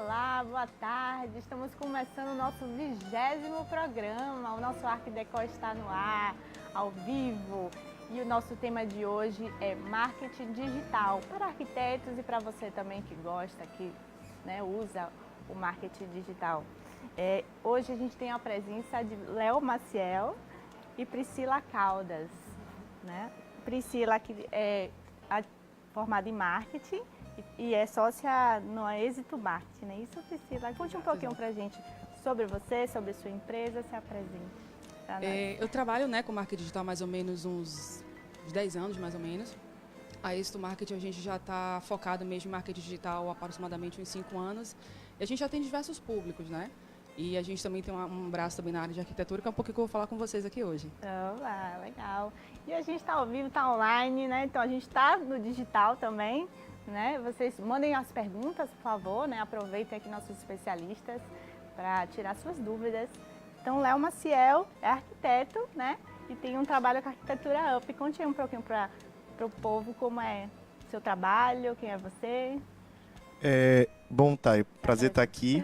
Olá, boa tarde. Estamos começando o nosso 20º programa. O nosso Arquideco está no ar, ao vivo. E o nosso tema de hoje é marketing digital para arquitetos e para você também que gosta, que usa o marketing digital. Hoje a gente tem a presença de Léo Maciel e Priscila Caldas. Priscila, que é formada em marketing e é sócia no Êxito Marketing, não é isso, Priscila? Conte um pouquinho pra gente sobre você, sobre sua empresa, se apresente. Eu trabalho com marketing digital há mais ou menos uns 10 anos, mais ou menos. A Êxito Marketing a gente já está focado mesmo em marketing digital há aproximadamente uns 5 anos. E a gente já tem diversos públicos, né? E a gente também tem um braço também na área de arquitetura, que é um pouquinho que eu vou falar com vocês aqui hoje. Olá, legal. E a gente está ao vivo, está online, né? Então a gente está no digital também, né? Vocês mandem as perguntas, por favor, né? Aproveitem aqui nossos especialistas para tirar suas dúvidas. Então, Léo Maciel é arquiteto, né? E tem um trabalho com a Arquitetura Up. Conte aí um pouquinho para o povo como é o seu trabalho, quem é você. Bom, Thay, prazer estar aqui.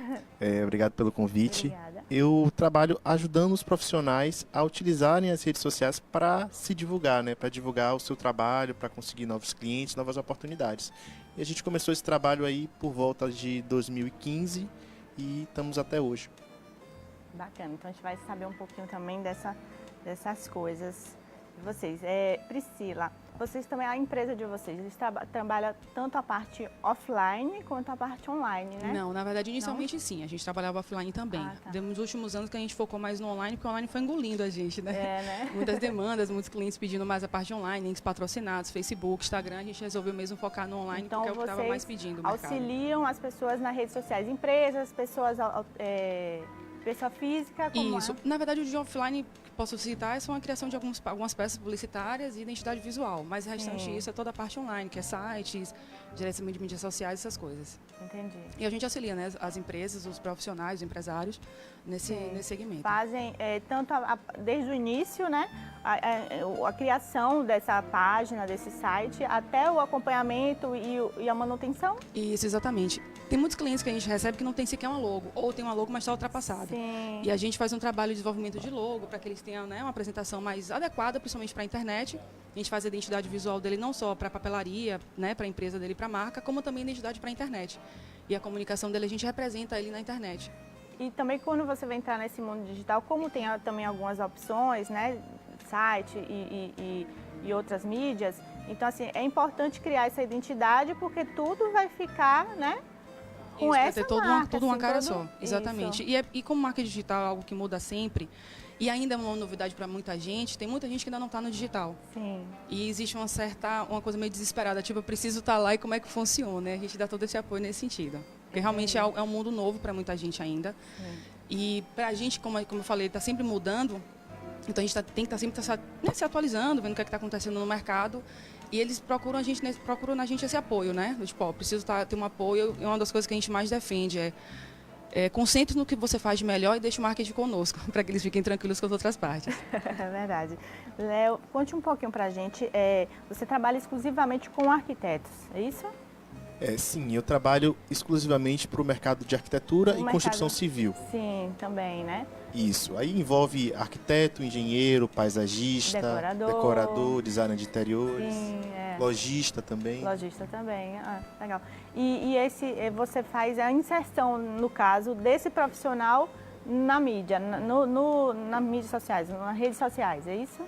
Obrigado pelo convite. Obrigada. Eu trabalho ajudando os profissionais a utilizarem as redes sociais para se divulgar, né? Para divulgar o seu trabalho, para conseguir novos clientes, novas oportunidades. E a gente começou esse trabalho aí por volta de 2015 e estamos até hoje. Bacana, então a gente vai saber um pouquinho também dessas coisas de vocês. Priscila, vocês também, a empresa de vocês, eles trabalham tanto a parte offline quanto a parte online, né? Não, na verdade, inicialmente sim, a gente trabalhava offline também. Tá. Nos últimos anos que a gente focou mais no online, porque o online foi engolindo a gente, né? né? Muitas demandas, muitos clientes pedindo mais a parte online, links patrocinados, Facebook, Instagram, a gente resolveu mesmo focar no online, Então, porque é o que estava mais pedindo o mercado. Auxiliam as pessoas nas redes sociais, empresas, pessoas, pessoa física, como Isso. Na verdade, o de offline que posso citar é só a criação de algumas peças publicitárias e identidade visual, mas o restante disso é toda a parte online, que é sites, gerenciamento de mídias sociais, essas coisas. Entendi. E a gente auxilia, né, as empresas, os profissionais, os empresários nesse segmento. Fazem tanto desde o início, né, a criação dessa página, desse site, até o acompanhamento e a manutenção? Isso, exatamente. Tem muitos clientes que a gente recebe que não tem sequer uma logo, ou tem uma logo, mas está ultrapassada. Sim. E a gente faz um trabalho de desenvolvimento de logo, para que eles tenham, né, uma apresentação mais adequada, principalmente para a internet. A gente faz a identidade visual dele não só para a papelaria, né, para a empresa dele, para a marca, como também a identidade para a internet. E a comunicação dele a gente representa ele na internet. E também quando você vai entrar nesse mundo digital, como tem também algumas opções, né, site e outras mídias, então assim, é importante criar essa identidade porque tudo vai ficar, né, com isso, essa marca. Tudo uma cara todo... só, exatamente. E como marca digital é algo que muda sempre, e ainda é uma novidade para muita gente, tem muita gente que ainda não está no digital. Sim. E existe uma coisa meio desesperada, tipo, eu preciso estar lá e como é que funciona, né? A gente dá todo esse apoio nesse sentido. Porque realmente é um mundo novo para muita gente ainda. Sim. E para a gente, como eu falei, está sempre mudando, então a gente tem que estar sempre se atualizando, vendo o que está acontecendo no mercado. E eles procuram na gente esse apoio, né? Tipo, preciso ter um apoio, e uma das coisas que a gente mais defende concentre no que você faz de melhor e deixe o marketing conosco, para que eles fiquem tranquilos com as outras partes. É verdade. Léo, conte um pouquinho para a gente, você trabalha exclusivamente com arquitetos, é isso? Sim, eu trabalho exclusivamente para o mercado de arquitetura e construção civil. Sim, também, né? Isso, aí envolve arquiteto, engenheiro, paisagista, decorador, designer de interiores, lojista também. Lojista também, legal. E você faz a inserção, no caso, desse profissional na mídia, nas mídias sociais, nas redes sociais, é isso?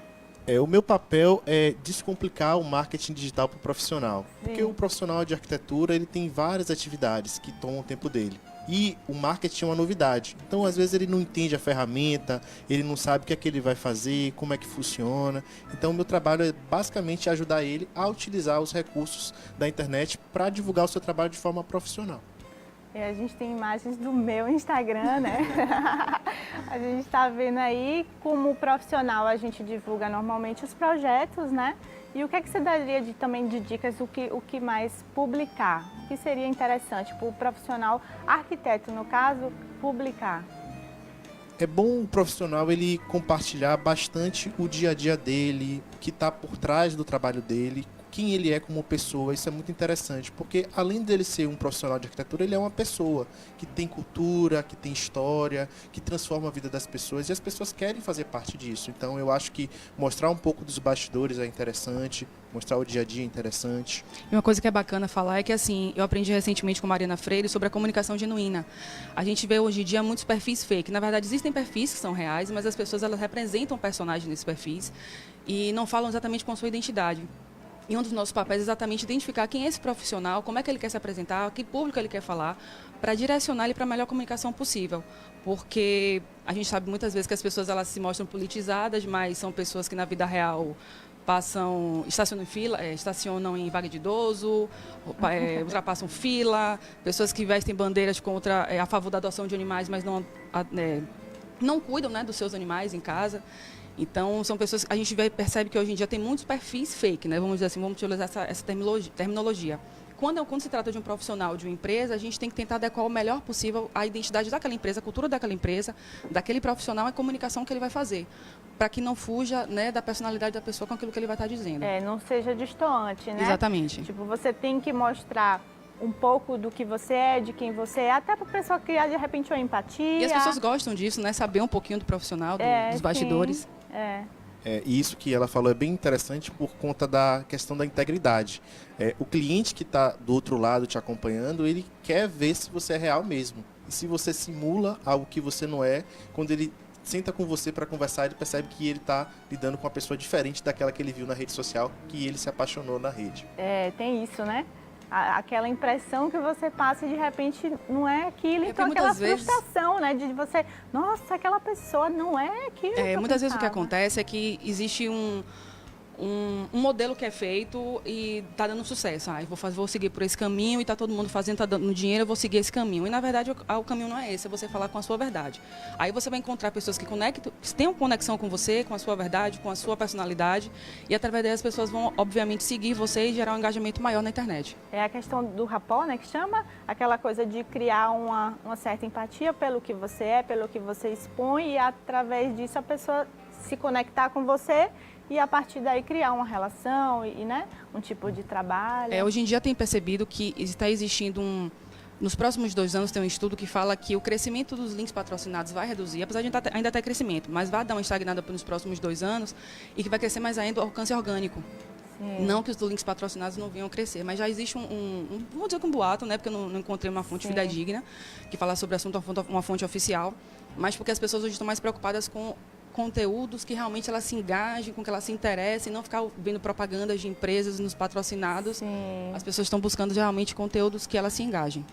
O meu papel é descomplicar o marketing digital para o profissional. Sim. Porque o profissional de arquitetura ele tem várias atividades que tomam o tempo dele. E o marketing é uma novidade. Então, às vezes, ele não entende a ferramenta, ele não sabe o que é que ele vai fazer, como é que funciona. Então, o meu trabalho é basicamente ajudar ele a utilizar os recursos da internet para divulgar o seu trabalho de forma profissional. A gente tem imagens do meu Instagram, né? A gente está vendo aí como profissional a gente divulga normalmente os projetos, né? E o que é que você daria também de dicas, o que mais publicar? O que seria interessante para o profissional arquiteto, no caso, publicar? É bom o profissional ele compartilhar bastante o dia a dia dele, o que está por trás do trabalho dele, quem ele é como pessoa. Isso é muito interessante, porque além dele ser um profissional de arquitetura, ele é uma pessoa que tem cultura, que tem história, que transforma a vida das pessoas, e as pessoas querem fazer parte disso. Então eu acho que mostrar um pouco dos bastidores é interessante, mostrar o dia a dia é interessante. E uma coisa que é bacana falar é que, assim, eu aprendi recentemente com Mariana Freire sobre a comunicação genuína. A gente vê hoje em dia muitos perfis fake. Na verdade, existem perfis que são reais, mas as pessoas elas representam personagens nesses perfis e não falam exatamente com a sua identidade. E um dos nossos papéis é exatamente identificar quem é esse profissional, como é que ele quer se apresentar, que público ele quer falar, para direcionar ele para a melhor comunicação possível. Porque a gente sabe muitas vezes que as pessoas elas se mostram politizadas, mas são pessoas que na vida real estacionam em vaga de idoso, ultrapassam fila, pessoas que vestem bandeiras a favor da adoção de animais, mas não cuidam, né, dos seus animais em casa. Então, são pessoas a gente percebe que hoje em dia tem muitos perfis fake, né? Vamos dizer assim, vamos utilizar essa terminologia. Quando se trata de um profissional de uma empresa, a gente tem que tentar adequar o melhor possível à identidade daquela empresa, a cultura daquela empresa, daquele profissional e a comunicação que ele vai fazer, para que não fuja, né, da personalidade da pessoa com aquilo que ele vai estar dizendo. Não seja destoante, né? Exatamente. Tipo, você tem que mostrar um pouco do que você é, de quem você é, até para a pessoa criar, de repente, uma empatia. E as pessoas gostam disso, né? Saber um pouquinho do profissional, dos bastidores. Sim. E isso que ela falou é bem interessante por conta da questão da integridade. O cliente que está do outro lado te acompanhando, ele quer ver se você é real mesmo. E se você simula algo que você não é, quando ele senta com você para conversar, ele percebe que ele está lidando com uma pessoa diferente daquela que ele viu na rede social, que ele se apaixonou na rede. Tem isso, né? Aquela impressão que você passa e de repente não é aquilo, então aquela frustração, né? De você, nossa, aquela pessoa não é aquilo. Muitas vezes o que acontece é que existe um modelo que é feito e está dando sucesso. Vou seguir por esse caminho e está todo mundo fazendo, está dando dinheiro, eu vou seguir esse caminho. E, na verdade, o caminho não é esse, é você falar com a sua verdade. Aí você vai encontrar pessoas que tenham conexão com você, com a sua verdade, com a sua personalidade, e através daí as pessoas vão, obviamente, seguir você e gerar um engajamento maior na internet. É a questão do rapport, né, que chama aquela coisa de criar uma certa empatia pelo que você é, pelo que você expõe, e através disso a pessoa se conectar com você e a partir daí criar uma relação né, um tipo de trabalho. Hoje em dia tem percebido que está existindo nos próximos 2 anos tem um estudo que fala que o crescimento dos links patrocinados vai reduzir, apesar de ainda ter crescimento, mas vai dar uma estagnada nos próximos 2 anos e que vai crescer mais ainda o alcance orgânico. Sim. Não que os links patrocinados não venham crescer, mas já existe vou dizer que um boato, né, porque eu não encontrei uma fonte fidedigna que fala sobre o assunto, uma fonte oficial, mas porque as pessoas hoje estão mais preocupadas com conteúdos que realmente elas se engajem, com que elas se interessem, não ficar vendo propagandas de empresas nos patrocinados. Sim. As pessoas estão buscando realmente conteúdos que elas se engajem.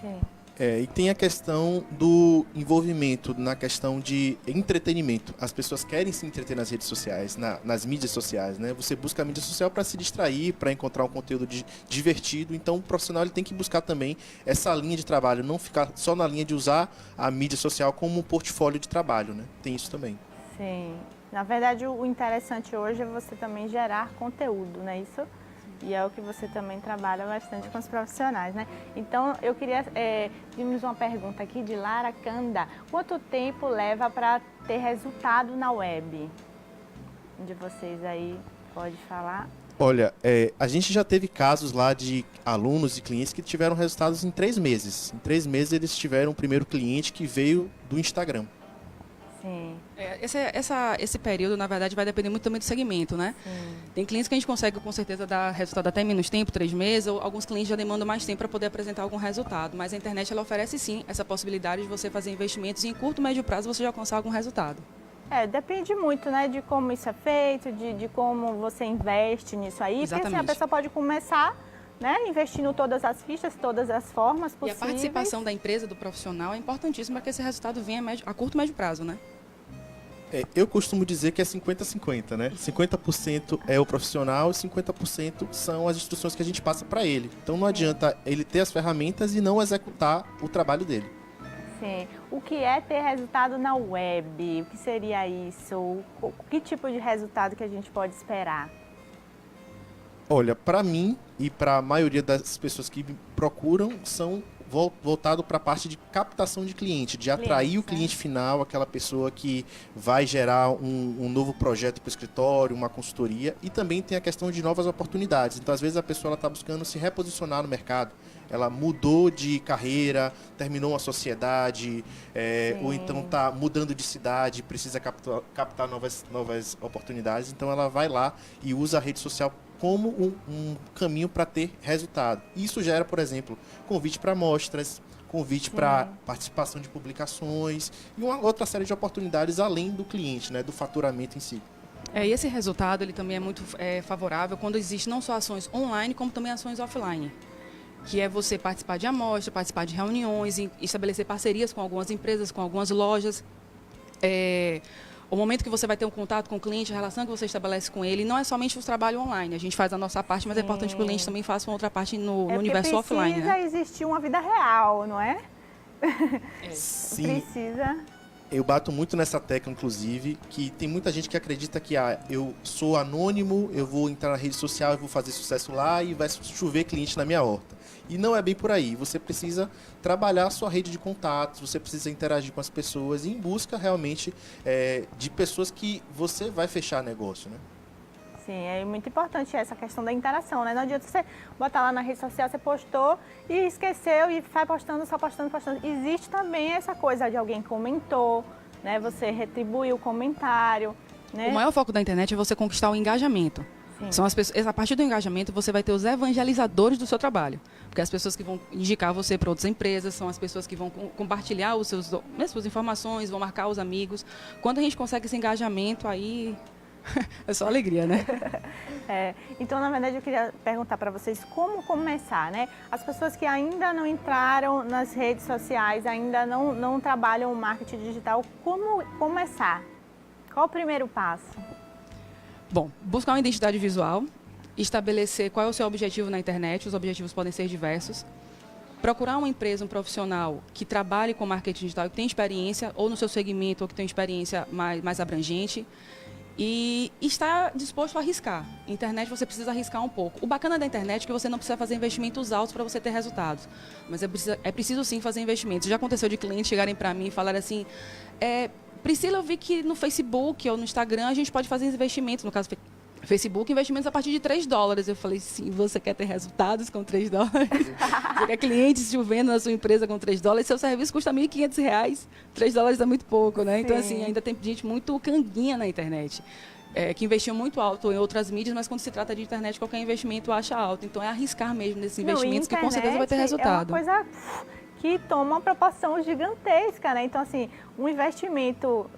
Sim. E tem a questão do envolvimento na questão de entretenimento. As pessoas querem se entreter nas redes sociais, nas mídias sociais, né? Você busca a mídia social para se distrair, para encontrar um conteúdo divertido. Então, o profissional ele tem que buscar também essa linha de trabalho, não ficar só na linha de usar a mídia social como um portfólio de trabalho, né? Tem isso também. Sim. Na verdade, o interessante hoje é você também gerar conteúdo, não é isso? E é o que você também trabalha bastante com os profissionais, né? Então, eu queria... Vimos uma pergunta aqui de Lara Canda. Quanto tempo leva para ter resultado na web? Um de vocês aí pode falar? Olha, a gente já teve casos lá de alunos e clientes que tiveram resultados em 3 meses. Em 3 meses, eles tiveram o primeiro cliente que veio do Instagram. Sim. Esse período, na verdade, vai depender muito também do segmento, né? Sim. Tem clientes que a gente consegue, com certeza, dar resultado até em menos tempo, 3 meses, ou alguns clientes já demandam mais tempo para poder apresentar algum resultado. Mas a internet, ela oferece, sim, essa possibilidade de você fazer investimentos e, em curto, médio prazo, você já alcançar algum resultado. Depende muito, né, de como isso é feito, de como você investe nisso aí. Exatamente. Porque assim, a pessoa pode começar, né, investindo todas as fichas, todas as formas possíveis. E a participação da empresa, do profissional, é importantíssima para que esse resultado venha a curto e médio prazo, né? Eu costumo dizer que é 50-50, né? 50% é o profissional e 50% são as instruções que a gente passa para ele. Então não adianta ele ter as ferramentas e não executar o trabalho dele. Sim. O que é ter resultado na web? O que seria isso? Que tipo de resultado que a gente pode esperar? Olha, para mim e para a maioria das pessoas que me procuram, são voltado para a parte de captação de cliente, de atrair o cliente final, aquela pessoa que vai gerar um novo projeto para o escritório, uma consultoria, e também tem a questão de novas oportunidades. Então, às vezes, a pessoa está buscando se reposicionar no mercado. Ela mudou de carreira, terminou uma sociedade, ou então está mudando de cidade, precisa captar novas oportunidades. Então, ela vai lá e usa a rede social como um caminho para ter resultado. Isso gera, por exemplo, convite para amostras, convite para participação de publicações e uma outra série de oportunidades além do cliente, né, do faturamento em si. E esse resultado ele também é muito favorável quando existe não só ações online, como também ações offline. Que é você participar de amostras, participar de reuniões, estabelecer parcerias com algumas empresas, com algumas lojas. O momento que você vai ter um contato com o cliente, a relação que você estabelece com ele, não é somente o trabalho online. A gente faz a nossa parte, mas é importante que o cliente também faça uma outra parte no universo offline. Precisa existir uma vida real, não é? Sim. Precisa. Eu bato muito nessa tecla, inclusive, que tem muita gente que acredita que eu sou anônimo, eu vou entrar na rede social, eu vou fazer sucesso lá e vai chover cliente na minha horta. E não é bem por aí. Você precisa trabalhar a sua rede de contatos, você precisa interagir com as pessoas em busca realmente de pessoas que você vai fechar negócio, né? Sim, é muito importante essa questão da interação, né? Não adianta você botar lá na rede social, você postou e esqueceu e vai postando, só postando, postando. Existe também essa coisa de alguém comentou, né? Você retribuir o comentário, né? O maior foco da internet é você conquistar o engajamento. Sim. São as pessoas, a partir do engajamento, você vai ter os evangelizadores do seu trabalho. Porque as pessoas que vão indicar você para outras empresas, são as pessoas que vão compartilhar as suas informações, vão marcar os amigos. Quando a gente consegue esse engajamento, aí é só alegria, né? Então, na verdade, eu queria perguntar para vocês como começar, né? As pessoas que ainda não entraram nas redes sociais, ainda não trabalham o marketing digital, como começar? Qual o primeiro passo? Bom, buscar uma identidade visual, estabelecer qual é o seu objetivo na internet, os objetivos podem ser diversos. Procurar uma empresa, um profissional que trabalhe com marketing digital, que tenha experiência, ou no seu segmento, ou que tenha experiência mais abrangente. E estar disposto a arriscar. Internet você precisa arriscar um pouco. O bacana da internet é que você não precisa fazer investimentos altos para você ter resultados. Mas é preciso sim fazer investimentos. Já aconteceu de clientes chegarem para mim e falarem assim, Priscila, eu vi que no Facebook ou no Instagram a gente pode fazer investimentos, no caso Facebook, investimentos a partir de $3. Eu falei, sim, você quer ter resultados com $3? Você quer clientes te vendo na sua empresa com $3? Seu serviço custa R$1.500. $3 é muito pouco, né? Sim. Então, assim, ainda tem gente muito canguinha na internet. Que investiu muito alto em outras mídias, mas quando se trata de internet, qualquer investimento acha alto. Então, é arriscar mesmo nesses investimentos, que com certeza vai ter resultado. É uma coisa que toma uma proporção gigantesca, né? Então, assim, um investimento,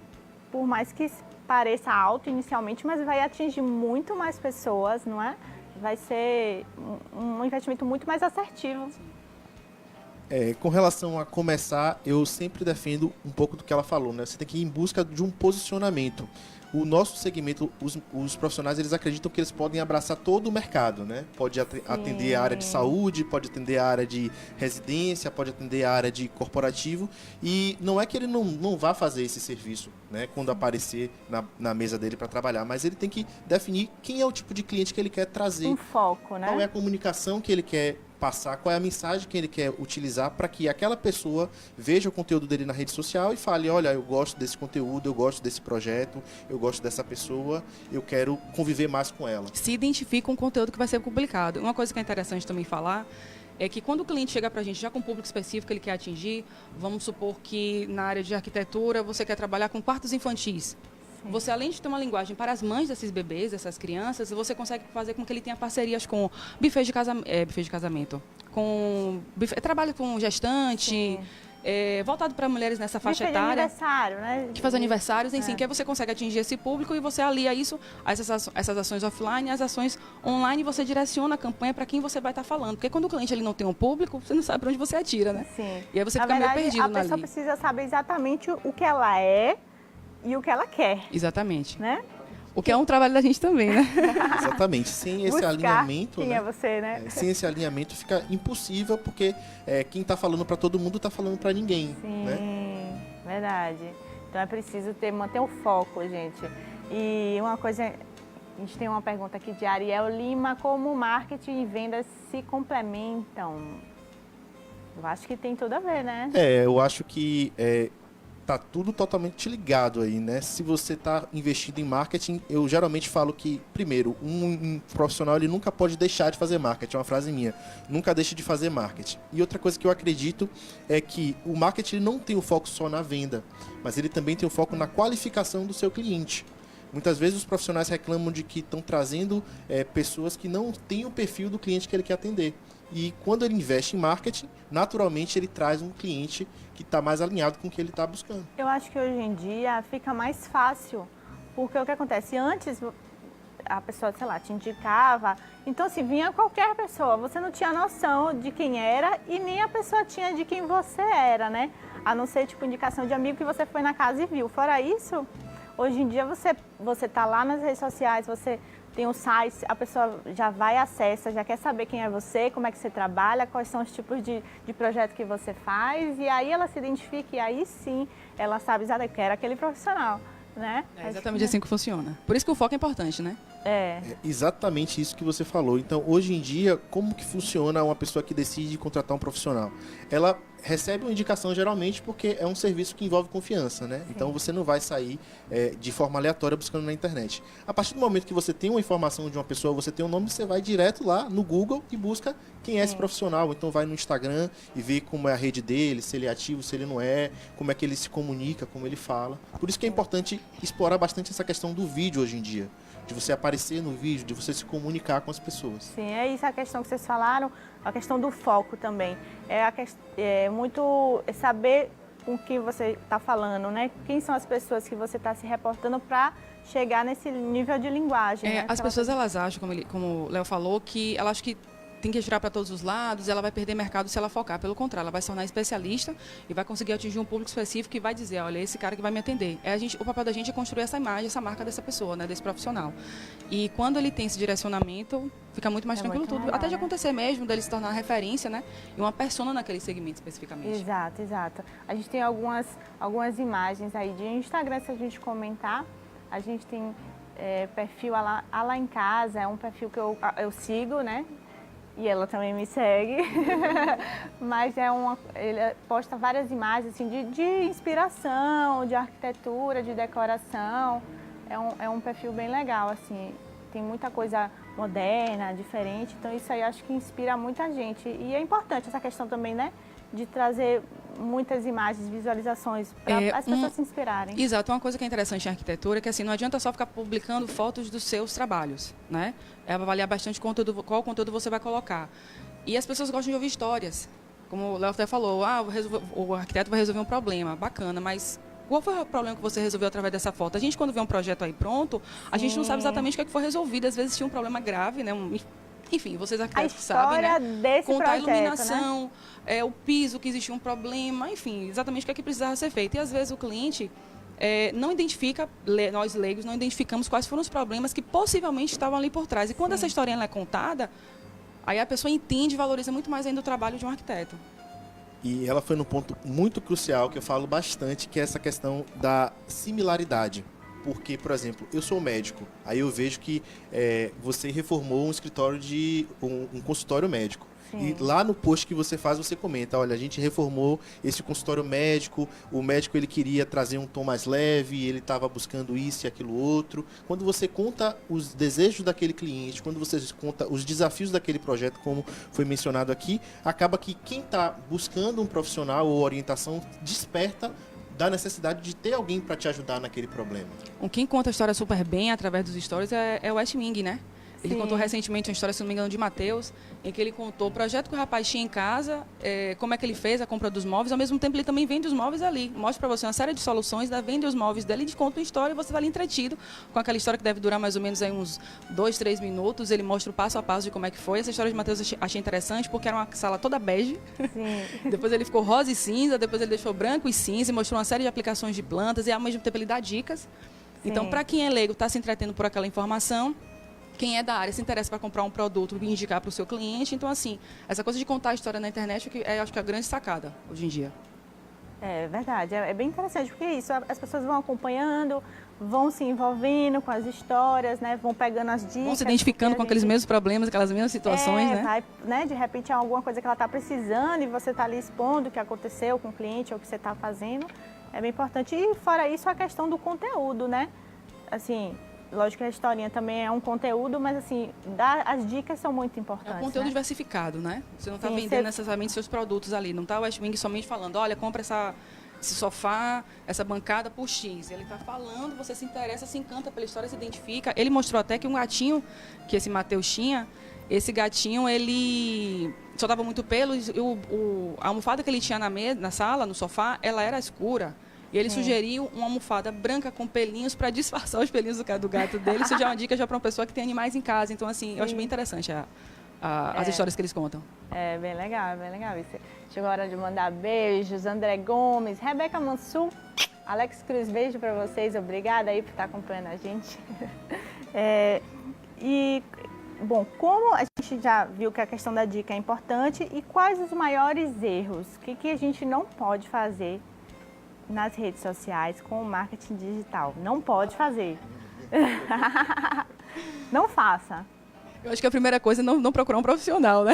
por mais que pareça alto inicialmente, mas vai atingir muito mais pessoas, não é? Vai ser um investimento muito mais assertivo. Com relação a começar, eu sempre defendo um pouco do que ela falou, né? Você tem que ir em busca de um posicionamento. O nosso segmento, os profissionais, eles acreditam que eles podem abraçar todo o mercado, né? Pode atender a área de saúde, pode atender a área de residência, pode atender a área de corporativo. E não é que ele não vá fazer esse serviço, né? Quando aparecer na mesa dele para trabalhar, mas ele tem que definir quem é o tipo de cliente que ele quer trazer. Um foco, né? Qual é a comunicação que ele quer passar, qual é a mensagem que ele quer utilizar para que aquela pessoa veja o conteúdo dele na rede social e fale, olha, eu gosto desse conteúdo, eu gosto desse projeto, eu gosto dessa pessoa, eu quero conviver mais com ela. Se identifica com o conteúdo que vai ser publicado. Uma coisa que é interessante também falar é que quando o cliente chega para a gente já com um público específico que ele quer atingir, vamos supor que na área de arquitetura você quer trabalhar com quartos infantis. Você, além de ter uma linguagem para as mães desses bebês, dessas crianças, você consegue fazer com que ele tenha parcerias com buffet de casamento, trabalho com gestante, voltado para mulheres nessa faixa buffet etária. De aniversário, né? Que faz aniversários, enfim, que aí você consegue atingir esse público e você alia isso, essas ações offline, as ações online, e você direciona a campanha para quem você vai estar falando. Porque quando o cliente ele não tem um público, você não sabe para onde você atira, né? Sim. E aí você fica meio perdido ali. A pessoa precisa saber exatamente o que ela é e o que ela quer. Exatamente. Né? O que é um trabalho da gente também, né? Exatamente. Sem esse alinhamento, quem é você, né? Sem esse alinhamento fica impossível, porque quem está falando para todo mundo está falando para ninguém. Sim, né? Verdade. Então é preciso manter o foco, gente. E uma coisa, a gente tem uma pergunta aqui de Ariel Lima, como marketing e vendas se complementam? Eu acho que tem tudo a ver, né? Eu acho que tá tudo totalmente ligado aí, né? Se você tá investindo em marketing, eu geralmente falo que, primeiro, um profissional ele nunca pode deixar de fazer marketing, é uma frase minha, nunca deixe de fazer marketing. E outra coisa que eu acredito é que o marketing não tem o foco só na venda, mas ele também tem o foco na qualificação do seu cliente. Muitas vezes os profissionais reclamam de que estão trazendo pessoas que não têm o perfil do cliente que ele quer atender. E quando ele investe em marketing, naturalmente ele traz um cliente que está mais alinhado com o que ele está buscando. Eu acho que hoje em dia fica mais fácil, porque o que acontece? Antes a pessoa, sei lá, te indicava, então assim, vinha qualquer pessoa, você não tinha noção de quem era e nem a pessoa tinha de quem você era, né? A não ser tipo indicação de amigo que você foi na casa e viu. Fora isso, hoje em dia você tá lá nas redes sociais, você tem um site, a pessoa já vai, acessa, já quer saber quem é você, como é que você trabalha, quais são os tipos de projeto que você faz, e aí ela se identifica e aí sim ela sabe exatamente que era aquele profissional, né? É exatamente assim que funciona. Por isso que o foco é importante, né? É exatamente isso que você falou. Então, hoje em dia, como que funciona uma pessoa que decide contratar um profissional? Ela recebe uma indicação geralmente porque é um serviço que envolve confiança, né? Sim. Então, você não vai sair de forma aleatória buscando na internet. A partir do momento que você tem uma informação de uma pessoa, você tem um nome, você vai direto lá no Google e busca quem é esse profissional. Então, vai no Instagram e vê como é a rede dele, se ele é ativo, se ele não é, como é que ele se comunica, como ele fala. Por isso que é importante explorar bastante essa questão do vídeo hoje em dia. De você aparecer no vídeo, de você se comunicar com as pessoas. Sim, é isso a questão que vocês falaram, a questão do foco também. É muito saber com o que você está falando, né? Quem são as pessoas que você está se reportando para chegar nesse nível de linguagem. Né? As pessoas elas acham, como o Léo falou, que ela acha que tem que girar para todos os lados, ela vai perder mercado se ela focar. Pelo contrário, ela vai se tornar especialista e vai conseguir atingir um público específico e vai dizer, olha, esse cara que vai me atender. O papel da gente é construir essa imagem, essa marca dessa pessoa, né, desse profissional. E quando ele tem esse direcionamento, fica muito mais tranquilo tudo. Legal, até de acontecer mesmo, dele se tornar referência, né, e uma persona naquele segmento especificamente. Exato, exato. A gente tem algumas imagens aí de Instagram, se a gente comentar. A gente tem perfil lá em casa, é um perfil que eu sigo, né? E ela também me segue, mas ele posta várias imagens assim, de inspiração, de arquitetura, de decoração. É um perfil bem legal, assim, tem muita coisa moderna, diferente, então isso aí acho que inspira muita gente. E é importante essa questão também, né, de trazer muitas imagens, visualizações, para as pessoas se inspirarem. Exato, uma coisa que é interessante em arquitetura é que assim, não adianta só ficar publicando fotos dos seus trabalhos, né? É avaliar bastante qual conteúdo você vai colocar. E as pessoas gostam de ouvir histórias. Como o Léo até falou, o arquiteto vai resolver um problema, bacana, mas qual foi o problema que você resolveu através dessa foto? A gente, quando vê um projeto aí pronto, a gente não sabe exatamente o que foi resolvido. Às vezes tinha um problema grave, né? Enfim, vocês arquitetos sabem, né? Desse contar projeto, a iluminação, né? O piso, que existia um problema, enfim, exatamente o que é que precisava ser feito. E às vezes o cliente não identifica, nós leigos não identificamos quais foram os problemas que possivelmente estavam ali por trás. E quando essa história é contada, aí a pessoa entende e valoriza muito mais ainda o trabalho de um arquiteto. E ela foi num ponto muito crucial que eu falo bastante, que é essa questão da similaridade. Porque, por exemplo, eu sou médico, aí eu vejo que você reformou um escritório um consultório médico. Sim. E lá no post que você faz, você comenta, olha, a gente reformou esse consultório médico, o médico ele queria trazer um tom mais leve, ele estava buscando isso e aquilo outro. Quando você conta os desejos daquele cliente, quando você conta os desafios daquele projeto, como foi mencionado aqui, acaba que quem está buscando um profissional ou orientação desperta da necessidade de ter alguém para te ajudar naquele problema. Quem conta a história super bem através dos stories é o West Ming, né? Ele contou recentemente uma história, se não me engano, de Mateus, em que ele contou o projeto que o rapaz tinha em casa, como é que ele fez a compra dos móveis, ao mesmo tempo ele também vende os móveis ali. Mostra para você uma série de soluções, vende os móveis dele, ele conta uma história e você vai ali entretido com aquela história que deve durar mais ou menos aí uns 2, 3 minutos. Ele mostra o passo a passo de como é que foi. Essa história de Mateus eu achei interessante porque era uma sala toda bege. Sim. Depois ele ficou rosa e cinza, depois ele deixou branco e cinza e mostrou uma série de aplicações de plantas e ao mesmo tempo ele dá dicas. Sim. Então, para quem é leigo, está se entretendo por aquela informação. Quem é da área se interessa para comprar um produto e indicar para o seu cliente. Então, assim, essa coisa de contar a história na internet acho que é a grande sacada hoje em dia. É verdade, é bem interessante, porque é isso, as pessoas vão acompanhando, vão se envolvendo com as histórias, né? Vão pegando as dicas. Vão se identificando com aqueles mesmos problemas, aquelas mesmas situações, né? Vai, né? De repente é alguma coisa que ela está precisando e você está ali expondo o que aconteceu com o cliente ou o que você está fazendo. É bem importante. E fora isso, a questão do conteúdo, né? Assim, lógico que a historinha também é um conteúdo, mas assim, as dicas são muito importantes. É um conteúdo né? diversificado, né? Você não está Sim, vendendo necessariamente seus produtos ali. Não está o West Wing somente falando, olha, compra esse sofá, essa bancada por X. Ele está falando, você se interessa, se encanta pela história, se identifica. Ele mostrou até que um gatinho que esse Matheus tinha, esse gatinho, ele soltava muito pelo e a almofada que ele tinha na sala, no sofá, ela era escura. E ele sugeriu uma almofada branca com pelinhos para disfarçar os pelinhos do gato dele. Isso já é uma dica já para uma pessoa que tem animais em casa. Então, assim, eu acho bem interessante as histórias que eles contam. É bem legal, bem legal isso. Chegou a hora de mandar beijos. André Gomes, Rebeca Mansur, Alex Cruz, beijo para vocês. Obrigada aí por estar acompanhando a gente. Bom, como a gente já viu que a questão da dica é importante, e quais os maiores erros? O que a gente não pode fazer nas redes sociais com o marketing digital? Não pode fazer. Não faça. Eu acho que a primeira coisa é não procurar um profissional, né?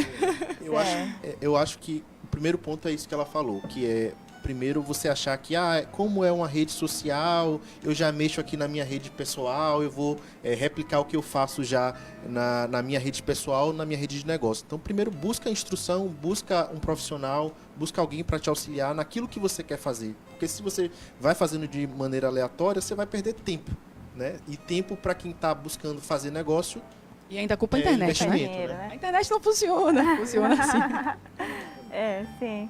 Eu acho que o primeiro ponto é isso que ela falou, que é, primeiro, você achar que, como é uma rede social, eu já mexo aqui na minha rede pessoal, eu vou replicar o que eu faço já na minha rede pessoal, na minha rede de negócio. Então, primeiro, busca instrução, busca um profissional, busca alguém para te auxiliar naquilo que você quer fazer. Porque se você vai fazendo de maneira aleatória, você vai perder tempo, né? E tempo para quem está buscando fazer negócio. E ainda culpa a internet, né? Dinheiro, né? A internet não funciona, funciona assim. Sim.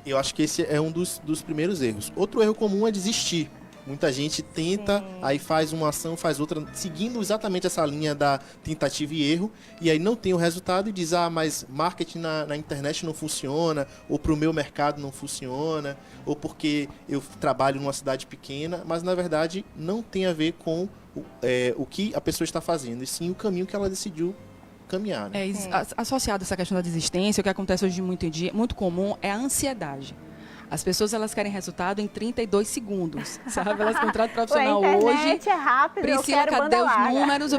Eu acho que esse é um dos primeiros erros. Outro erro comum é desistir. Muita gente tenta, aí faz uma ação, faz outra, seguindo exatamente essa linha da tentativa e erro, e aí não tem o resultado e diz, mas marketing na internet não funciona, ou para o meu mercado não funciona, ou porque eu trabalho numa cidade pequena, mas na verdade não tem a ver com o que a pessoa está fazendo, e sim o caminho que ela decidiu caminhar. Né? Associado a essa questão da desistência, o que acontece hoje muito comum é a ansiedade. As pessoas, elas querem resultado em 32 segundos, sabe? Elas contratam profissional hoje. É rápido, Priscila, cadê os números?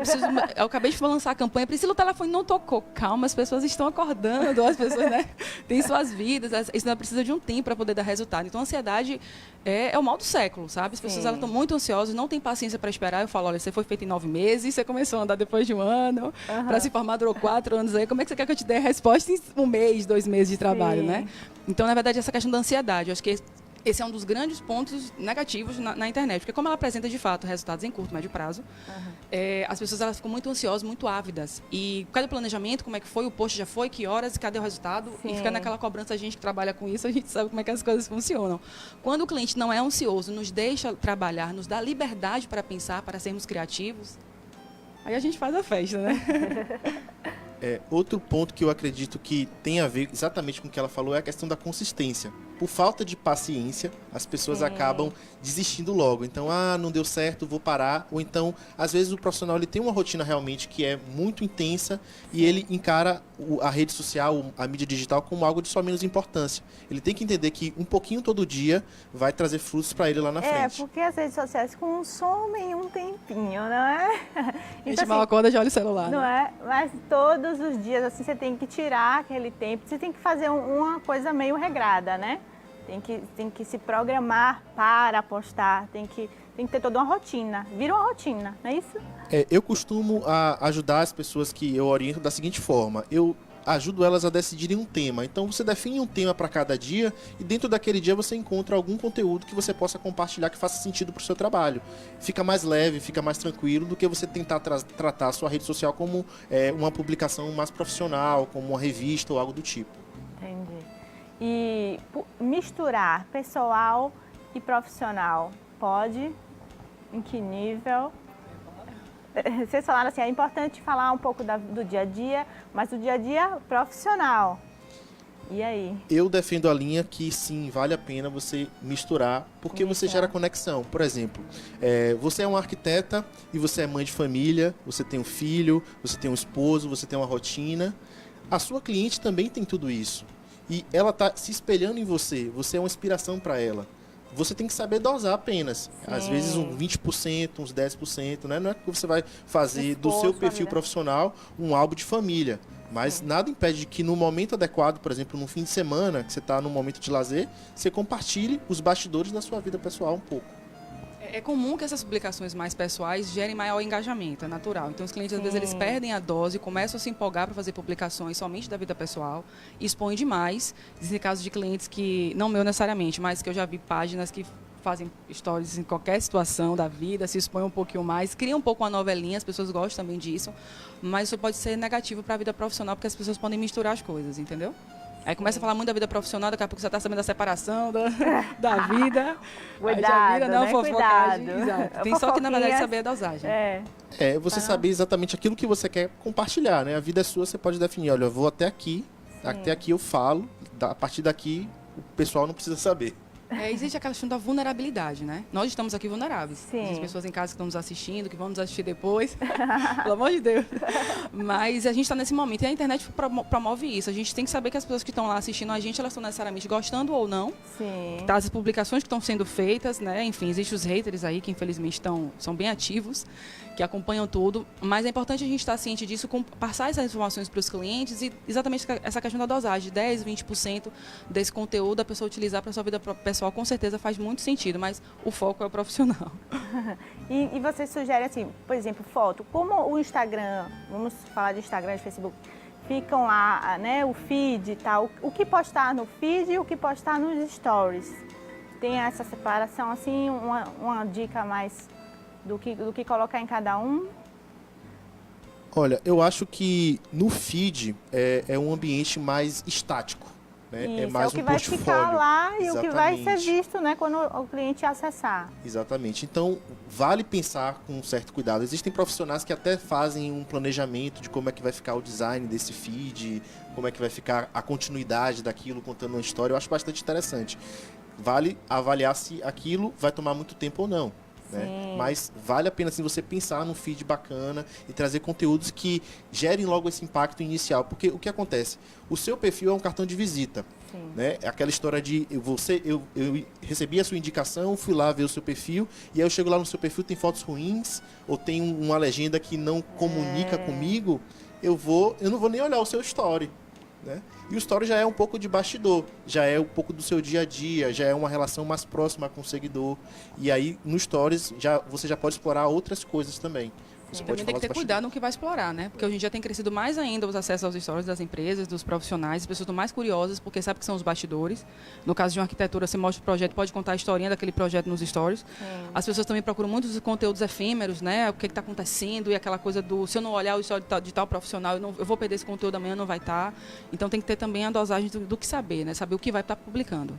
Eu acabei de lançar a campanha. Priscila, o telefone não tocou. Calma, as pessoas estão acordando, as pessoas, né, têm suas vidas. Isso não precisa de um tempo para poder dar resultado. Então, a ansiedade é o mal do século, sabe? As pessoas, elas estão muito ansiosas, não têm paciência para esperar. Eu falo, olha, você foi feito em 9 meses, você começou a andar depois de 1 ano, para se formar durou 4 anos aí. Como é que você quer que eu te dê a resposta em 1 mês, 2 meses de trabalho, né? Então, na verdade, essa questão da ansiedade, eu acho que esse é um dos grandes pontos negativos na internet, porque como ela apresenta, de fato, resultados em curto, médio prazo, as pessoas, elas ficam muito ansiosas, muito ávidas. E cadê o planejamento? Como é que foi? O post já foi? Que horas? Cadê o resultado? E fica naquela cobrança, a gente que trabalha com isso, a gente sabe como é que as coisas funcionam. Quando o cliente não é ansioso, nos deixa trabalhar, nos dá liberdade para pensar, para sermos criativos, aí a gente faz a festa, né? Outro ponto que eu acredito que tem a ver exatamente com o que ela falou é a questão da consistência. Por falta de paciência, as pessoas acabam desistindo logo. Então, não deu certo, vou parar. Ou então, às vezes o profissional ele tem uma rotina realmente que é muito intensa e ele encara a rede social, a mídia digital como algo de só menos importância. Ele tem que entender que um pouquinho todo dia vai trazer frutos para ele lá na frente. Porque as redes sociais consomem um tempinho, não é? A gente mal acorda, já olha o celular. Não é? Mas todos os dias, assim, você tem que tirar aquele tempo, você tem que fazer uma coisa meio regrada, né? Tem que se programar para postar, tem que ter toda uma rotina. Vira uma rotina, não é isso? Eu costumo ajudar as pessoas que eu oriento da seguinte forma. Eu ajudo elas a decidirem um tema. Então você define um tema para cada dia e dentro daquele dia você encontra algum conteúdo que você possa compartilhar que faça sentido para o seu trabalho. Fica mais leve, fica mais tranquilo do que você tentar tratar a sua rede social como uma publicação mais profissional, como uma revista ou algo do tipo. Entendi. E misturar pessoal e profissional, pode? Em que nível? Vocês falaram assim, é importante falar um pouco do dia a dia, mas do dia a dia profissional. E aí? Eu defendo a linha que sim, vale a pena você misturar, porque você gera conexão. Por exemplo, você é uma arquiteta e você é mãe de família, você tem um filho, você tem um esposo, você tem uma rotina. A sua cliente também tem tudo isso. E ela está se espelhando em você, você é uma inspiração para ela. você tem que saber dosar apenas. Às vezes uns 20%, uns 10%, né? Não é que você vai fazer do seu perfil profissional um álbum de família. Mas nada impede que no momento adequado, por exemplo, no fim de semana, que você está num momento de lazer, você compartilhe os bastidores da sua vida pessoal um pouco. É comum que essas publicações mais pessoais gerem maior engajamento, é natural. Então, os clientes, às vezes, eles perdem a dose, começam a se empolgar para fazer publicações somente da vida pessoal, e expõem demais. Existem casos de clientes que, não meu necessariamente, mas que eu já vi páginas que fazem stories em qualquer situação da vida, se expõem um pouquinho mais, criam um pouco uma novelinha, as pessoas gostam também disso, mas isso pode ser negativo para a vida profissional, porque as pessoas podem misturar as coisas, entendeu? Aí começa a falar muito da vida profissional, daqui a pouco você está sabendo da separação, da vida. Cuidado, vira, não, né? fofocagem. Cuidado. Exato. Tem só que, na verdade, saber a dosagem. Você saber exatamente aquilo que você quer compartilhar, né? A vida é sua, você pode definir, olha, eu vou até aqui eu falo, a partir daqui o pessoal não precisa saber. Existe aquela questão da vulnerabilidade, né? Nós estamos aqui vulneráveis. Sim. Existem pessoas em casa que estão nos assistindo, que vão nos assistir depois. Pelo amor de Deus. Mas a gente está nesse momento. E a internet promove isso. A gente tem que saber que as pessoas que estão lá assistindo a gente, elas estão necessariamente gostando ou não. Sim. Das publicações que estão sendo feitas, né? Enfim, existem os haters aí que infelizmente são bem ativos, que acompanham tudo. Mas é importante a gente estar ciente disso, passar essas informações para os clientes e exatamente essa questão da dosagem. 10, 20% desse conteúdo a pessoa utilizar para a sua vida pessoal, com certeza faz muito sentido, mas o foco é o profissional. E você sugere assim, por exemplo, foto, como o Instagram, vamos falar de Instagram e Facebook, ficam lá, né, o feed e tal, o que postar no feed e o que postar nos stories? Tem essa separação assim, uma dica mais do que colocar em cada um? Olha, eu acho que no feed é um ambiente mais estático. Né? Isso, é mais o que um vai portfólio. ficar lá e o que vai ser Exatamente. visto, né, quando o cliente acessar. Exatamente. Então, vale pensar com um certo cuidado. Existem profissionais que até fazem um planejamento de como é que vai ficar o design desse feed, como é que vai ficar a continuidade daquilo contando uma história. Eu acho bastante interessante. Vale avaliar se aquilo vai tomar muito tempo ou não. Né? Mas vale a pena assim, você pensar num feed bacana e trazer conteúdos que gerem logo esse impacto inicial. Porque o que acontece? O seu perfil é um cartão de visita. Né? É aquela história de eu recebi a sua indicação, fui lá ver o seu perfil, e aí eu chego lá no seu perfil, tem fotos ruins, ou tem uma legenda que não comunica comigo, eu não vou nem olhar o seu story. Né? E o story já é um pouco de bastidor, já é um pouco do seu dia a dia, já é uma relação mais próxima com o seguidor. E aí, no stories, você já pode explorar outras coisas também. Você pode também tem que ter cuidado no que vai explorar, né? Porque hoje em dia tem crescido mais ainda os acessos aos stories das empresas, dos profissionais, as pessoas estão mais curiosas porque sabem que são os bastidores. No caso de uma arquitetura, você mostra o projeto, pode contar a historinha daquele projeto nos stories. As pessoas também procuram muitos conteúdos efêmeros, né? O que está acontecendo e aquela coisa do, se eu não olhar o story de tal profissional, eu vou perder esse conteúdo amanhã, não vai estar. Então tem que ter também a dosagem do que saber, né? Saber o que vai estar publicando.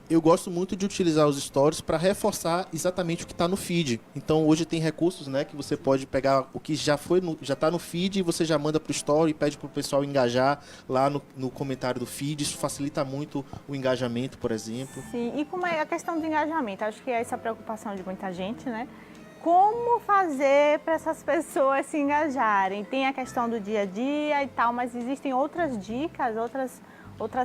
Eu gosto muito de utilizar os stories para reforçar exatamente o que está no feed. Então hoje tem recursos, né, que você pode pegar o que já está no feed e você já manda para o story e pede para o pessoal engajar lá no comentário do feed. Isso facilita muito o engajamento, por exemplo. Sim, e como é a questão do engajamento? Acho que é essa a preocupação de muita gente, né? Como fazer para essas pessoas se engajarem? Tem a questão do dia a dia e tal, mas existem outras dicas, outras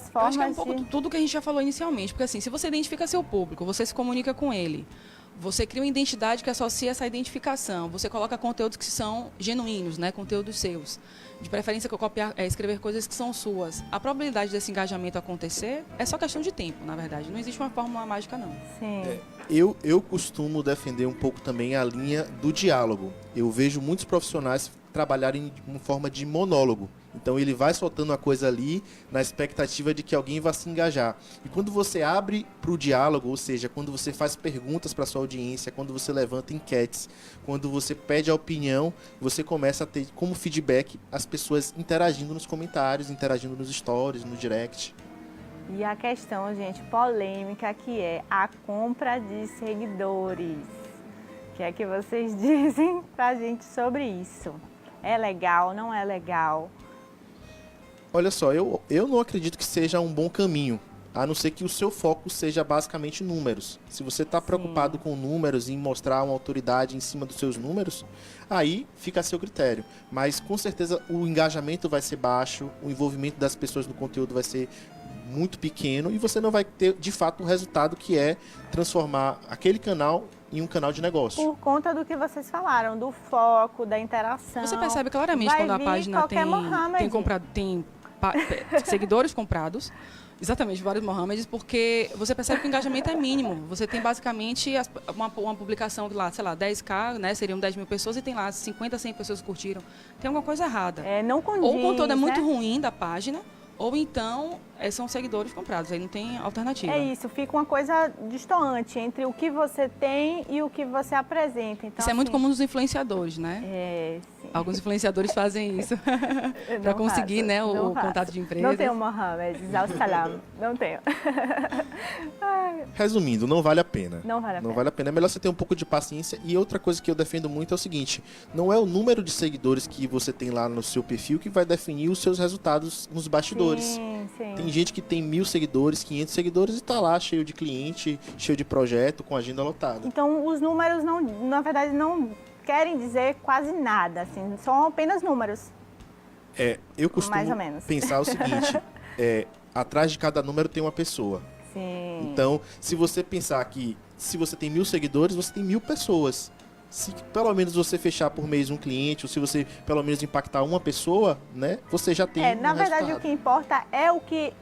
formas Eu acho que é um pouco tudo que a gente já falou inicialmente, porque assim, se você identifica seu público, você se comunica com ele, você cria uma identidade que associa essa identificação, você coloca conteúdos que são genuínos, né, conteúdos seus, de preferência que eu escrever coisas que são suas. A probabilidade desse engajamento acontecer é só questão de tempo, na verdade, não existe uma fórmula mágica não. Sim. Eu costumo defender um pouco também a linha do diálogo. Eu vejo muitos profissionais trabalharem de uma forma de monólogo. Então ele vai soltando a coisa ali na expectativa de que alguém vá se engajar. E quando você abre para o diálogo, ou seja, quando você faz perguntas para sua audiência, quando você levanta enquetes, quando você pede a opinião, você começa a ter como feedback as pessoas interagindo nos comentários, interagindo nos stories, no direct. E a questão, gente, polêmica, que é a compra de seguidores. O que é que vocês dizem pra gente sobre isso? É legal, não é legal? Olha só, eu não acredito que seja um bom caminho a não ser que o seu foco seja basicamente números. Se você está preocupado com números e em mostrar uma autoridade em cima dos seus números, aí fica a seu critério. Mas com certeza o engajamento vai ser baixo, o envolvimento das pessoas no conteúdo vai ser muito pequeno e você não vai ter de fato o resultado que é transformar aquele canal em um canal de negócio. Por conta do que vocês falaram, do foco, da interação. Você percebe claramente vai quando a vir página qualquer Mohamed. tem seguidores comprados, exatamente, vários Mohameds, porque você percebe que o engajamento é mínimo. Você tem basicamente uma publicação de lá, sei lá, 10K, né, seriam 10 mil pessoas e tem lá 50, 100 pessoas que curtiram. Tem alguma coisa errada. Não condiz, ou o conteúdo é muito né? ruim da página, ou então são seguidores comprados, aí não tem alternativa. É isso, fica uma coisa distoante entre o que você tem e o que você apresenta. Então, isso é muito comum nos influenciadores, né? Sim. Alguns influenciadores fazem isso para conseguir, faço, né, o faço. contato de empresas. Não tenho Mohamed, Salam, não tenho. Resumindo, não vale a pena. Não vale a Não pena. vale a pena. É melhor você ter um pouco de paciência. E outra coisa que eu defendo muito é o seguinte: não é o número de seguidores que você tem lá no seu perfil que vai definir os seus resultados nos bastidores. Sim. Tem gente que tem 1000 seguidores, 500 seguidores e tá lá cheio de cliente, cheio de projeto, com agenda lotada. Então, os números, não, na verdade, não querem dizer quase nada, assim, são apenas números. Eu costumo Mais ou menos. pensar o seguinte: atrás de cada número tem uma pessoa. Sim. Então, se você pensar que se você tem 1000 seguidores, você tem 1000 pessoas. Se pelo menos você fechar por mês um cliente, ou se você pelo menos impactar uma pessoa, né, você já tem Na verdade, resultado. o que importa é o que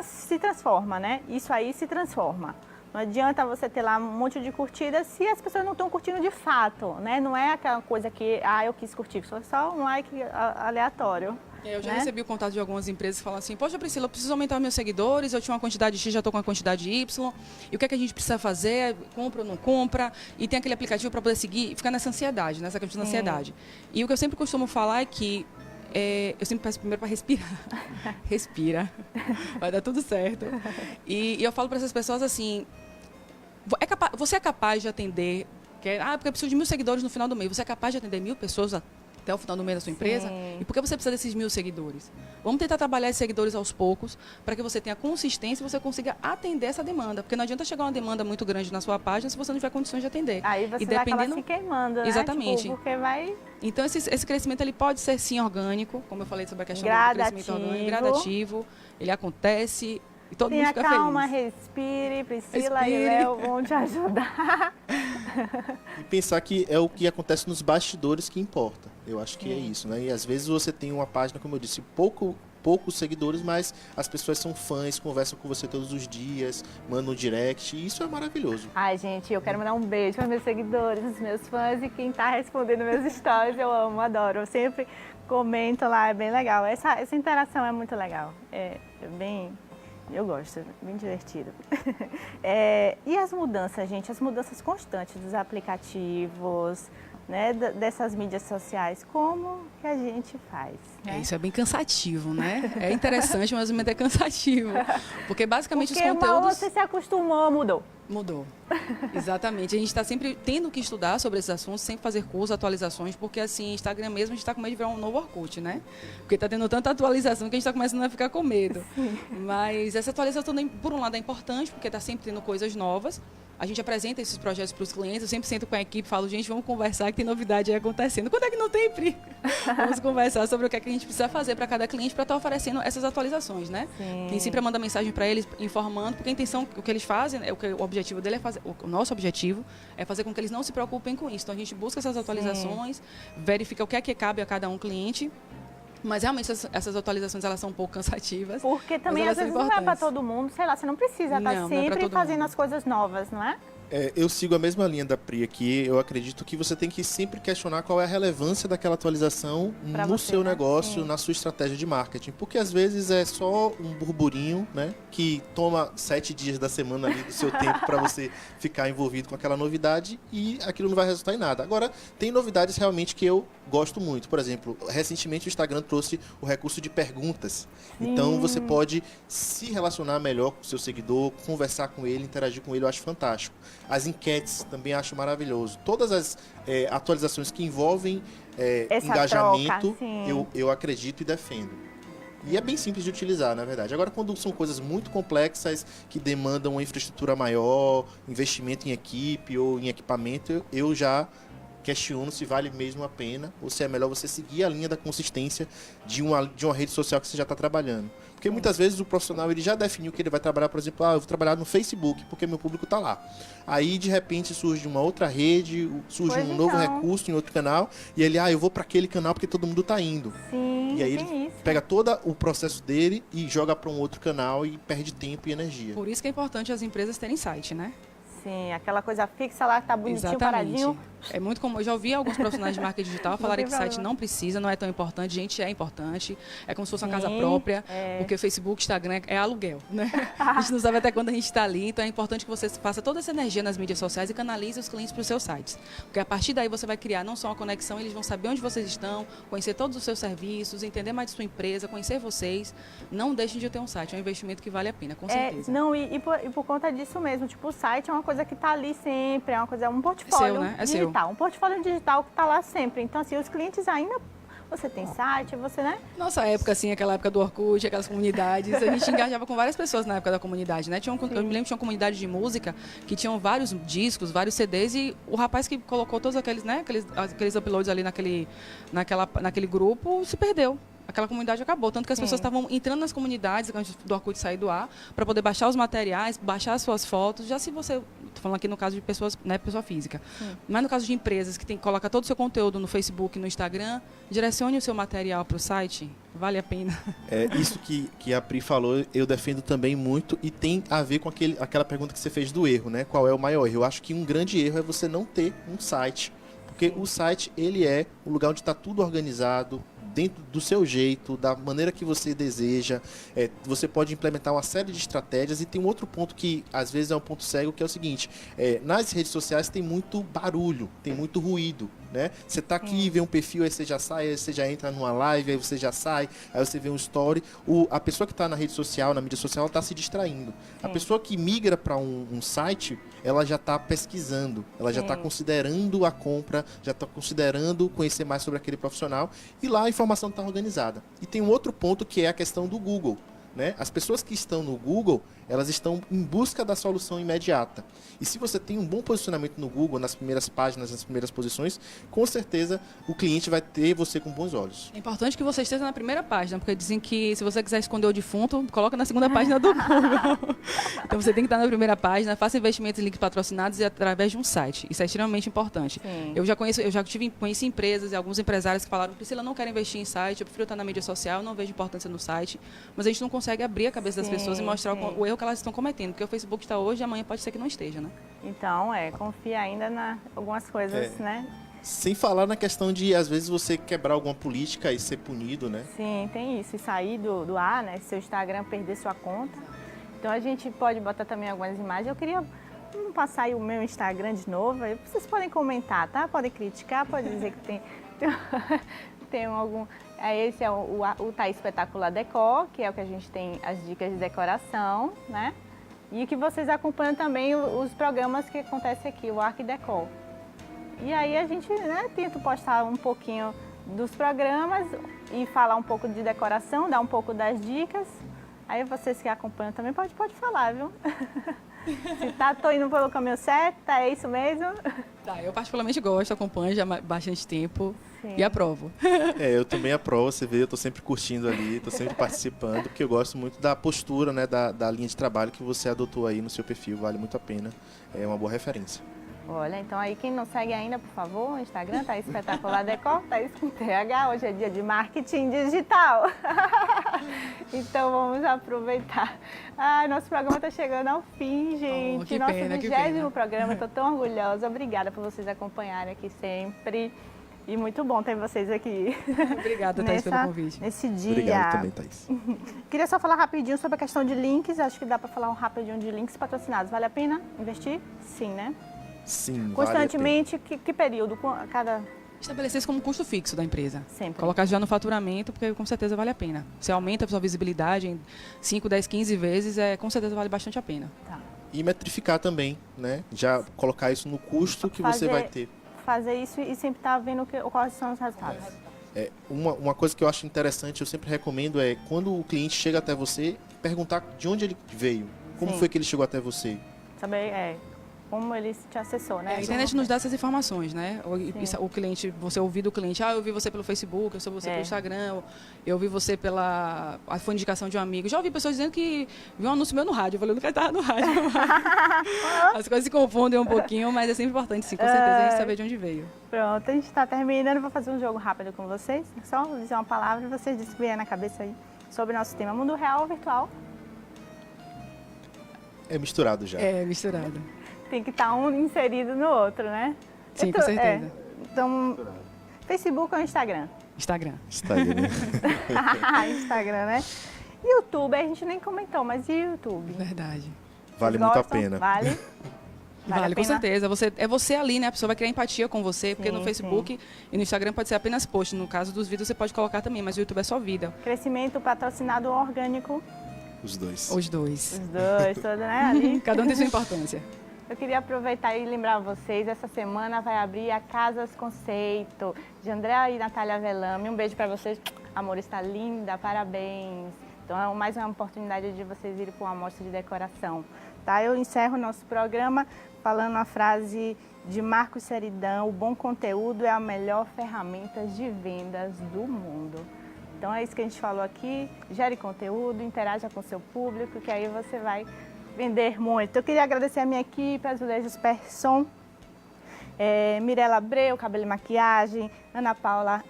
se transforma, né? Isso aí se transforma. Não adianta você ter lá um monte de curtidas se as pessoas não estão curtindo de fato, né? Não é aquela coisa que, eu quis curtir, só um like aleatório. Eu já né? recebi o contato de algumas empresas que falam assim: poxa, Priscila, eu preciso aumentar meus seguidores, eu tinha uma quantidade X, já estou com uma quantidade Y, e o que é que a gente precisa fazer? Compra ou não compra? E tem aquele aplicativo para poder seguir e ficar nessa ansiedade, nessa questão da ansiedade. E o que eu sempre costumo falar é que eu sempre peço primeiro para respirar. Respira, vai dar tudo certo. E eu falo para essas pessoas assim: você é capaz de atender, porque eu preciso de 1000 seguidores no final do mês, você é capaz de atender 1000 pessoas até o final do mês da sua empresa? Sim. E por que você precisa desses 1000 seguidores? Vamos tentar trabalhar esses seguidores aos poucos para que você tenha consistência e você consiga atender essa demanda. Porque não adianta chegar uma demanda muito grande na sua página se você não tiver condições de atender. Aí você e vai acabar se queimando, né? Exatamente. Tipo, porque vai... Então, esse crescimento ele pode ser, sim, orgânico, como eu falei sobre a questão do crescimento orgânico, gradativo, ele acontece e todo mundo fica calma, feliz. respire, Priscila Respire. e Léo vão te ajudar. E pensar que é o que acontece nos bastidores que importa. Eu acho que é isso, né? E às vezes você tem uma página, como eu disse, poucos seguidores, mas as pessoas são fãs, conversam com você todos os dias, mandam um direct, e isso é maravilhoso. Ai, gente, eu quero mandar um beijo para meus seguidores, os meus fãs e quem está respondendo meus stories, eu amo, adoro. Eu sempre comento lá, é bem legal. Essa interação é muito legal, eu gosto, é bem divertido. E as mudanças, gente, as mudanças constantes dos aplicativos, né, dessas mídias sociais, como que a gente faz? Né? Isso é bem cansativo, né? É interessante, mas é cansativo. Porque basicamente os conteúdos... você se acostumou, mudou. Mudou. Exatamente. A gente está sempre tendo que estudar sobre esses assuntos, sempre fazer cursos, atualizações, porque assim, Instagram mesmo, a gente está com medo de virar um novo Orkut, né? Porque está tendo tanta atualização que a gente está começando a ficar com medo. Mas essa atualização, por um lado, é importante, porque está sempre tendo coisas novas. A gente apresenta esses projetos para os clientes, eu sempre sento com a equipe e falo: gente, vamos conversar que tem novidade aí acontecendo. Quando é que não tem, Pri? Vamos conversar sobre o que é que a gente precisa fazer para cada cliente para estar oferecendo essas atualizações, né? Sim. Quem sempre manda mensagem para eles informando, porque a intenção, o que eles fazem, o objetivo dele é fazer, o nosso objetivo é fazer com que eles não se preocupem com isso. Então a gente busca essas atualizações, verifica o que é que cabe a cada um cliente. Mas realmente essas atualizações elas são um pouco cansativas. Porque também às vezes não é para todo mundo, sei lá, você não precisa estar sempre fazendo as coisas novas, não é? Eu sigo a mesma linha da Pri aqui. Eu acredito que você tem que sempre questionar qual é a relevância daquela atualização no seu negócio, na sua estratégia de marketing. Porque às vezes é só um burburinho, né, que toma 7 dias da semana ali do seu tempo para você ficar envolvido com aquela novidade e aquilo não vai resultar em nada. Agora, tem novidades realmente que eu gosto muito. Por exemplo, recentemente o Instagram trouxe o recurso de perguntas. Então você pode se relacionar melhor com o seu seguidor, conversar com ele, interagir com ele, eu acho fantástico. As enquetes também acho maravilhoso. Todas as atualizações que envolvem engajamento, troca, eu acredito e defendo. E é bem simples de utilizar, na verdade. Agora, quando são coisas muito complexas, que demandam uma infraestrutura maior, investimento em equipe ou em equipamento, eu já questiono se vale mesmo a pena ou se é melhor você seguir a linha da consistência de uma rede social que você já está trabalhando. Porque muitas vezes o profissional ele já definiu que ele vai trabalhar, por exemplo, eu vou trabalhar no Facebook, porque meu público está lá. Aí, de repente, surge uma outra rede, surge um novo recurso em outro canal, e ele, eu vou para aquele canal porque todo mundo está indo. Sim, e aí ele pega todo o processo dele e joga para um outro canal e perde tempo e energia. Por isso que é importante as empresas terem site, né? Sim, aquela coisa fixa lá que tá bonitinho, paradinho. É muito comum. Eu já ouvi alguns profissionais de marketing digital falarem que site não precisa, não é tão importante. Gente, é importante. É como se fosse uma casa própria, porque Facebook, Instagram é aluguel, né? A gente não sabe até quando a gente está ali, então é importante que você faça toda essa energia nas mídias sociais e canalize os clientes para os seus sites. Porque a partir daí você vai criar não só uma conexão, eles vão saber onde vocês estão, conhecer todos os seus serviços, entender mais de sua empresa, conhecer vocês. Não deixem de ter um site, é um investimento que vale a pena, com certeza. Não, e por conta disso mesmo, tipo, o site é uma coisa que está ali sempre, é uma coisa, um portfólio digital, um portfólio digital que está lá sempre. Então, assim, os clientes ainda, você tem site, você, né? Nossa época, assim, aquela época do Orkut, aquelas comunidades, a gente engajava com várias pessoas na época da comunidade, né? Eu me lembro que tinha uma comunidade de música que tinham vários discos, vários CDs e o rapaz que colocou todos aqueles, né, aqueles uploads ali naquele grupo se perdeu. Aquela comunidade acabou, tanto que as pessoas estavam entrando nas comunidades antes do Orkut sair do ar para poder baixar os materiais, baixar as suas fotos. Já se você, estou falando aqui no caso de pessoas, né, pessoa física, mas no caso de empresas que coloca todo o seu conteúdo no Facebook, no Instagram, direcione o seu material para o site, vale a pena. É isso que a Pri falou, eu defendo também muito e tem a ver com aquela pergunta que você fez do erro, né? Qual é o maior erro? Eu acho que um grande erro é você não ter um site, porque o site ele é o lugar onde está tudo organizado, dentro do seu jeito, da maneira que você deseja. Você pode implementar uma série de estratégias e tem um outro ponto que às vezes é um ponto cego, que é o seguinte, nas redes sociais tem muito barulho, tem muito ruído, né? Você está aqui, vê um perfil, aí você já sai, aí você já entra numa live, aí você já sai, aí você vê um story. A pessoa que está na rede social, na mídia social, ela está se distraindo. A pessoa que migra para um site, ela já está pesquisando, ela já está considerando a compra, já está considerando conhecer mais sobre aquele profissional e lá a informação está organizada. E tem um outro ponto que é a questão do Google, né? As pessoas que estão no Google, elas estão em busca da solução imediata. E se você tem um bom posicionamento no Google, nas primeiras páginas, nas primeiras posições, com certeza o cliente vai ter você com bons olhos. É importante que você esteja na primeira página, porque dizem que se você quiser esconder o defunto, coloca na segunda página do Google. Então você tem que estar na primeira página, faça investimentos em links patrocinados e através de um site. Isso é extremamente importante. Eu conheci empresas e alguns empresários que falaram: Priscila, não quero investir em site, eu prefiro estar na mídia social, não vejo importância no site. Mas a gente não consegue abrir a cabeça das pessoas e mostrar o erro que elas estão cometendo, porque o Facebook está hoje e amanhã pode ser que não esteja, né? Então, confia ainda em algumas coisas, né? Sem falar na questão de, às vezes, você quebrar alguma política e ser punido, né? Sim, tem isso. E sair do ar, né? Seu Instagram perder sua conta. Então, a gente pode botar também algumas imagens. Eu queria passar aí o meu Instagram de novo. Aí vocês podem comentar, tá? Podem criticar, podem dizer que tem algum... Esse é o Tá Espetacular Decor, que é o que a gente tem as dicas de decoração, né? E que vocês acompanham também os programas que acontecem aqui, o Arc Decor. E aí a gente, né, tenta postar um pouquinho dos programas e falar um pouco de decoração, dar um pouco das dicas. Aí vocês que acompanham também pode falar, viu? Se tô indo pelo caminho certo, é isso mesmo? Eu particularmente gosto, acompanho já há bastante tempo. Sim. E aprovo. Eu também aprovo, você vê, eu tô sempre curtindo ali, tô sempre participando, porque eu gosto muito da postura, né, da linha de trabalho que você adotou aí no seu perfil, vale muito a pena, é uma boa referência. Olha, então aí quem não segue ainda, por favor, o Instagram tá Espetacular Decor, tá isso com TH, hoje é dia de marketing digital. Então vamos aproveitar. Nosso programa tá chegando ao fim, gente. Nosso 20º programa, tô tão orgulhosa. Obrigada por vocês acompanharem aqui sempre. E muito bom ter vocês aqui. Obrigada, Thaís, pelo convite. Nesse dia. Obrigado também, Thaís. Queria só falar rapidinho sobre a questão de links. Acho que dá para falar rapidinho de links patrocinados. Vale a pena investir? Sim, né? Sim, constantemente, vale a pena. Que período? Estabelecer isso como custo fixo da empresa. Sempre. Colocar já no faturamento, porque com certeza vale a pena. Você aumenta a sua visibilidade em 5, 10, 15 vezes, com certeza vale bastante a pena. Tá. E metrificar também, né? Já colocar isso no custo que você vai ter. Fazer isso e sempre estar vendo quais são os resultados. Uma coisa que eu acho interessante, eu sempre recomendo, é quando o cliente chega até você, perguntar de onde ele veio, como Sim. foi que ele chegou até você. Saber como ele te acessou, né? A internet nos dá essas informações, né? O cliente, você ouvir do cliente, eu vi você pelo Facebook, eu sou você pelo Instagram, eu vi você foi indicação de um amigo. Já ouvi pessoas dizendo que viu um anúncio meu no rádio, eu falei, nunca estava no rádio. As coisas se confundem um pouquinho, mas é sempre importante, sim, com certeza, a gente saber de onde veio. Pronto, a gente está terminando, vou fazer um jogo rápido com vocês. Só vou dizer uma palavra e vocês dizem o que vier na cabeça aí sobre o nosso tema, mundo real ou virtual. É misturado já. É, misturado. Tem que estar um inserido no outro, né? Sim, com certeza. Então, Facebook ou Instagram? Instagram. Instagram. Instagram, né? YouTube, a gente nem comentou, mas e YouTube? Verdade. Vale Vocês muito a gostam? pena. Vale? Vale, com certeza. É você ali, né? A pessoa vai criar empatia com você, porque Sim, no Facebook e no Instagram pode ser apenas post. No caso dos vídeos você pode colocar também, mas o YouTube é só vida. Crescimento patrocinado ou orgânico? Os dois. Os dois. Os dois, tudo, né? Ali. Cada um tem sua importância. Eu queria aproveitar e lembrar vocês, essa semana vai abrir a Casas Conceito, de Andréa e Natália Velame. Um beijo para vocês. Amor, está linda, parabéns. Então é mais uma oportunidade de vocês irem para uma amostra de decoração. Tá? Eu encerro o nosso programa falando a frase de Marcos Seridão: o bom conteúdo é a melhor ferramenta de vendas do mundo. Então é isso que a gente falou aqui, gere conteúdo, interaja com o seu público, que aí você vai vender muito. Eu queria agradecer a minha equipe, Azulejos Persson, Mirela Abreu, cabelo e maquiagem, Ana Paula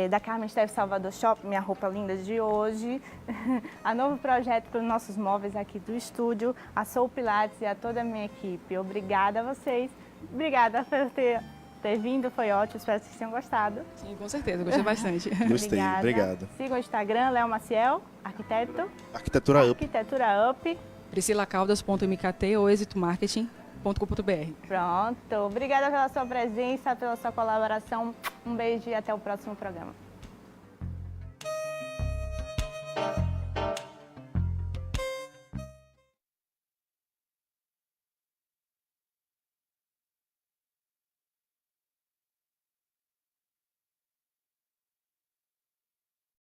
da Carmen Steve Salvador Shop, minha roupa linda de hoje, a novo projeto para os nossos móveis aqui do estúdio, a Soul Pilates e a toda a minha equipe. Obrigada a vocês, obrigada por ter vindo, foi ótimo, espero que vocês tenham gostado. Sim, com certeza, gostei bastante. Gostei, obrigado. Sigam o Instagram, Léo Maciel, arquiteto. Arquitetura Up. Arquitetura Up. PriscilaCaldas.mkt ou exitomarketing.com.br. Pronto. Obrigada pela sua presença, pela sua colaboração. Um beijo e até o próximo programa.